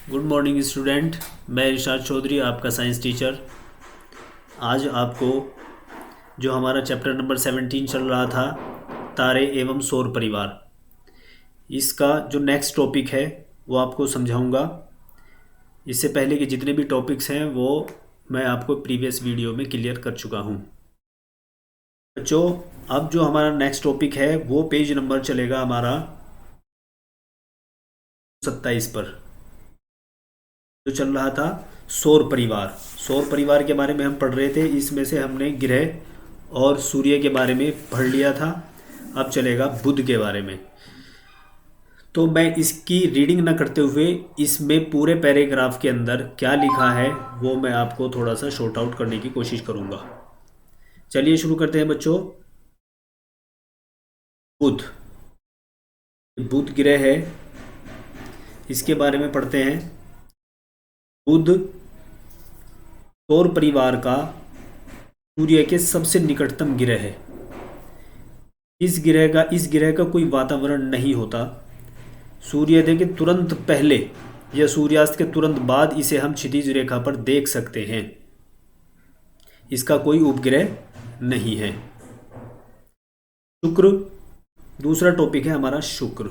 Good morning student. मैं इरशाद चौधरी, आपका science teacher. आज आपको जो हमारा चैप्टर नंबर 17 चल रहा था, तारे एवं सौर परिवार, इसका जो नेक्स्ट टॉपिक है वो आपको समझाऊंगा। इससे पहले के जितने भी टॉपिक्स हैं वो मैं आपको प्रीवियस वीडियो में क्लियर कर चुका हूँ। बच्चों, अब जो हमारा नेक्स्ट टॉपिक है वो पेज नंबर चलेगा हमारा 27 पर, जो चल रहा था सौर परिवार। सौर परिवार के बारे में हम पढ़ रहे थे। इसमें से हमने ग्रह और सूर्य के बारे में पढ़ लिया था। अब चलेगा बुध के बारे में। तो मैं इसकी रीडिंग ना करते हुए इसमें पूरे पैराग्राफ के अंदर क्या लिखा है वो मैं आपको थोड़ा सा शॉर्ट आउट करने की कोशिश करूंगा। चलिए शुरू करते हैं बच्चों। बुध, बुध ग्रह है, इसके बारे में पढ़ते हैं। बुध सौर परिवार का सूर्य के सबसे निकटतम ग्रह है। इस ग्रह का कोई वातावरण नहीं होता। सूर्योदय के तुरंत पहले या सूर्यास्त के तुरंत बाद इसे हम क्षितिज रेखा पर देख सकते हैं। इसका कोई उपग्रह नहीं है। शुक्र, दूसरा टॉपिक है हमारा शुक्र।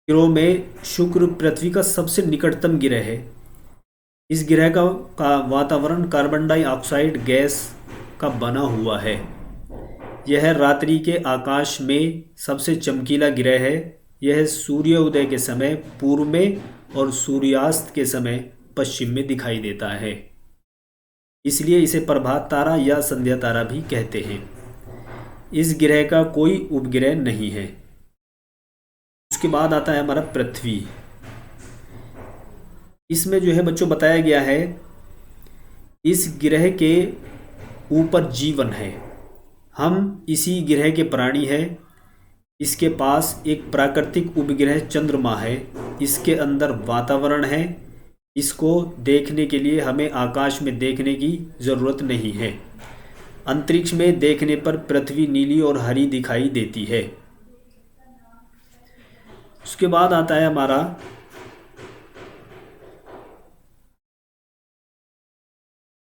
ग्रहों में शुक्र पृथ्वी का सबसे निकटतम ग्रह है। इस ग्रह का वातावरण कार्बन डाइऑक्साइड गैस का बना हुआ है। यह रात्रि के आकाश में सबसे चमकीला ग्रह है। यह सूर्योदय के समय पूर्व में और सूर्यास्त के समय पश्चिम में दिखाई देता है। इसलिए इसे प्रभात तारा या संध्या तारा भी कहते हैं। इस ग्रह का कोई उपग्रह नहीं है। उसके बाद आता है हमारा पृथ्वी। इसमें जो है बच्चों बताया गया है इस ग्रह के ऊपर जीवन है। हम इसी ग्रह के प्राणी हैं। इसके पास एक प्राकृतिक उपग्रह चंद्रमा है। इसके अंदर वातावरण है। इसको देखने के लिए हमें आकाश में देखने की ज़रूरत नहीं है। अंतरिक्ष में देखने पर पृथ्वी नीली और हरी दिखाई देती है। उसके बाद आता है हमारा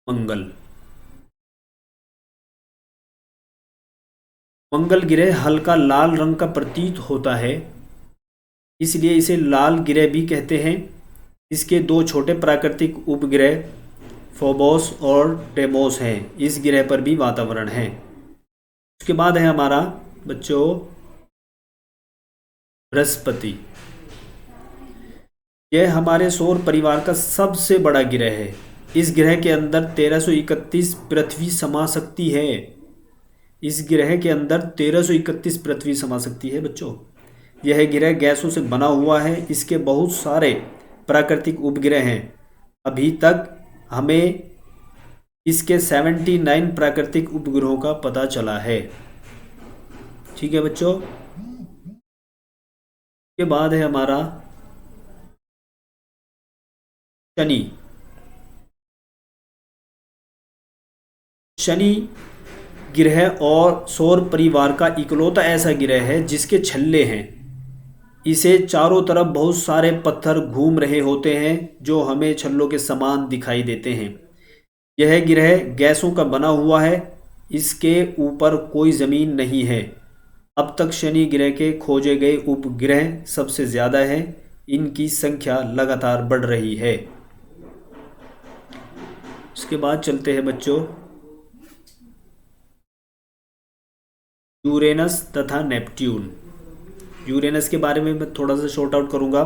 मंगल। मंगल ग्रह हल्का लाल रंग का प्रतीत होता है, इसलिए इसे लाल ग्रह भी कहते हैं। इसके दो छोटे प्राकृतिक उपग्रह फोबोस और डेमोस हैं। इस ग्रह पर भी वातावरण है। उसके बाद है हमारा बच्चों बृहस्पति। यह हमारे सौर परिवार का सबसे बड़ा ग्रह है। इस ग्रह के अंदर 1331 पृथ्वी समा सकती है। इस ग्रह के अंदर 1331 पृथ्वी समा सकती है बच्चों। यह ग्रह गैसों से बना हुआ है। इसके बहुत सारे प्राकृतिक उपग्रह हैं। अभी तक हमें इसके 79 प्राकृतिक उपग्रहों का पता चला है। ठीक है बच्चों। के बाद है हमारा शनि। शनि ग्रह और सौर परिवार का इकलौता ऐसा ग्रह है जिसके छल्ले हैं। इसे चारों तरफ बहुत सारे पत्थर घूम रहे होते हैं जो हमें छल्लों के समान दिखाई देते हैं। यह ग्रह गैसों का बना हुआ है। इसके ऊपर कोई ज़मीन नहीं है। अब तक शनि ग्रह के खोजे गए उपग्रह सबसे ज़्यादा है। इनकी संख्या लगातार बढ़ रही है। उसके बाद चलते हैं बच्चों यूरेनस तथा नेपट्यून। यूरेनस के बारे में मैं थोड़ा सा शॉर्ट आउट करूंगा।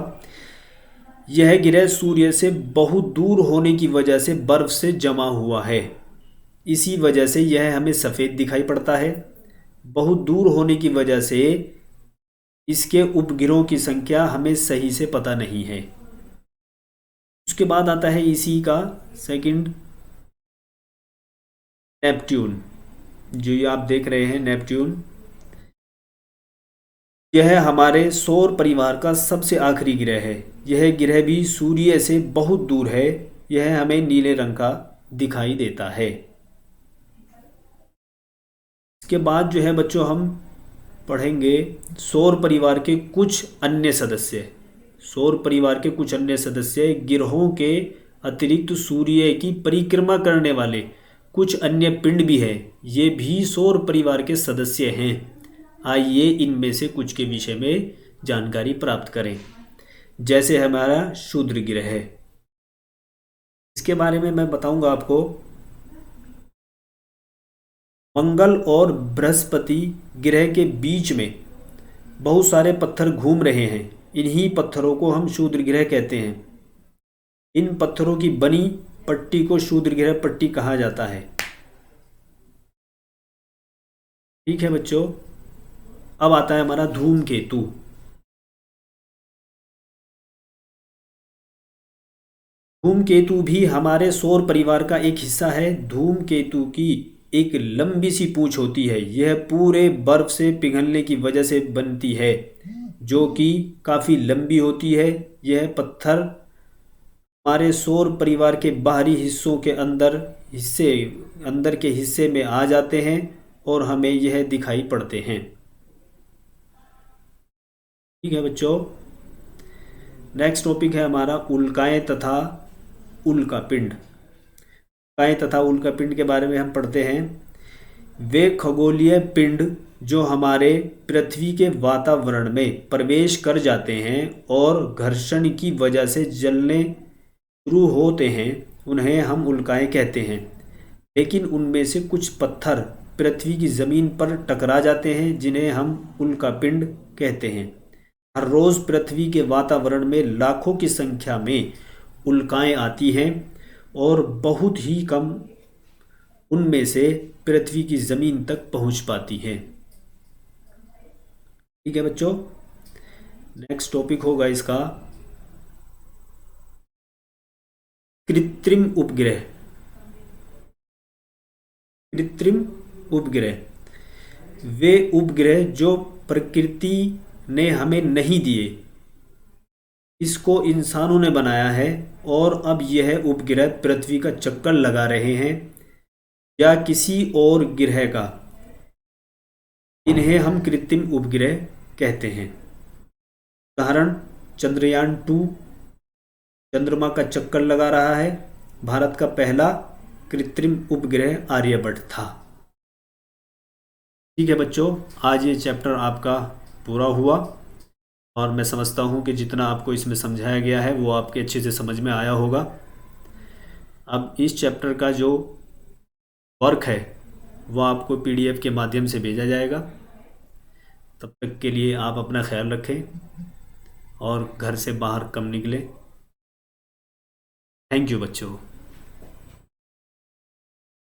यह ग्रह सूर्य से बहुत दूर होने की वजह से बर्फ से जमा हुआ है। इसी वजह से यह हमें सफ़ेद दिखाई पड़ता है। बहुत दूर होने की वजह से इसके उपग्रहों की संख्या हमें सही से पता नहीं है। उसके बाद आता है इसी का सेकंड नेपट्यून, जो ये आप देख रहे हैं नेपट्यून। यह हमारे सौर परिवार का सबसे आखिरी ग्रह है। यह ग्रह भी सूर्य से बहुत दूर है। यह हमें नीले रंग का दिखाई देता है। इसके बाद जो है बच्चों हम पढ़ेंगे सौर परिवार के कुछ अन्य सदस्य। सौर परिवार के कुछ अन्य सदस्य ग्रहों के अतिरिक्त सूर्य की परिक्रमा करने वाले कुछ अन्य पिंड भी है, ये भी सौर परिवार के सदस्य हैं। आइए इनमें से कुछ के विषय में जानकारी प्राप्त करें। जैसे हमारा शूद्र ग्रह है, इसके बारे में मैं बताऊंगा आपको। मंगल और बृहस्पति ग्रह के बीच में बहुत सारे पत्थर घूम रहे हैं। इन्हीं पत्थरों को हम शूद्र ग्रह कहते हैं। इन पत्थरों की बनी पट्टी को शूद्र ग्रह पट्टी कहा जाता है। ठीक है बच्चों, अब आता है हमारा धूमकेतु। धूमकेतु भी हमारे सौर परिवार का एक हिस्सा है। धूमकेतु की एक लंबी सी पूंछ होती है। यह पूरे बर्फ से पिघलने की वजह से बनती है, जो कि काफ़ी लंबी होती है। यह पत्थर हमारे सौर परिवार के बाहरी हिस्सों के अंदर के हिस्से में आ जाते हैं और हमें यह दिखाई पड़ते हैं। ठीक है बच्चों, नेक्स्ट टॉपिक है हमारा उल्काएं तथा उल्कापिंड। उल्काएं तथा उल्कापिंड के बारे में हम पढ़ते हैं। वे खगोलीय पिंड जो हमारे पृथ्वी के वातावरण में प्रवेश कर जाते हैं और घर्षण की वजह से जलने शुरू होते हैं, उन्हें हम उल्काएं कहते हैं। लेकिन उनमें से कुछ पत्थर पृथ्वी की ज़मीन पर टकरा जाते हैं, जिन्हें हम उल्कापिंड कहते हैं। हर रोज़ पृथ्वी के वातावरण में लाखों की संख्या में उल्काएं आती हैं और बहुत ही कम उनमें से पृथ्वी की ज़मीन तक पहुंच पाती हैं। ठीक है बच्चों, नेक्स्ट टॉपिक होगा इसका कृत्रिम उपग्रह। कृत्रिम उपग्रह वे उपग्रह जो प्रकृति ने हमें नहीं दिए, इसको इंसानों ने बनाया है और अब यह उपग्रह पृथ्वी का चक्कर लगा रहे हैं या किसी और ग्रह का। इन्हें हम कृत्रिम उपग्रह कहते हैं। उदाहरण, चंद्रयान-2 चंद्रमा का चक्कर लगा रहा है। भारत का पहला कृत्रिम उपग्रह आर्यभट्ट था। ठीक है बच्चों, आज ये चैप्टर आपका पूरा हुआ और मैं समझता हूँ कि जितना आपको इसमें समझाया गया है वो आपके अच्छे से समझ में आया होगा। अब इस चैप्टर का जो वर्क है वो आपको PDF के माध्यम से भेजा जाएगा। तब तक के लिए आप अपना ख्याल रखें और घर से बाहर कम निकलें। थैंक यू बच्चों।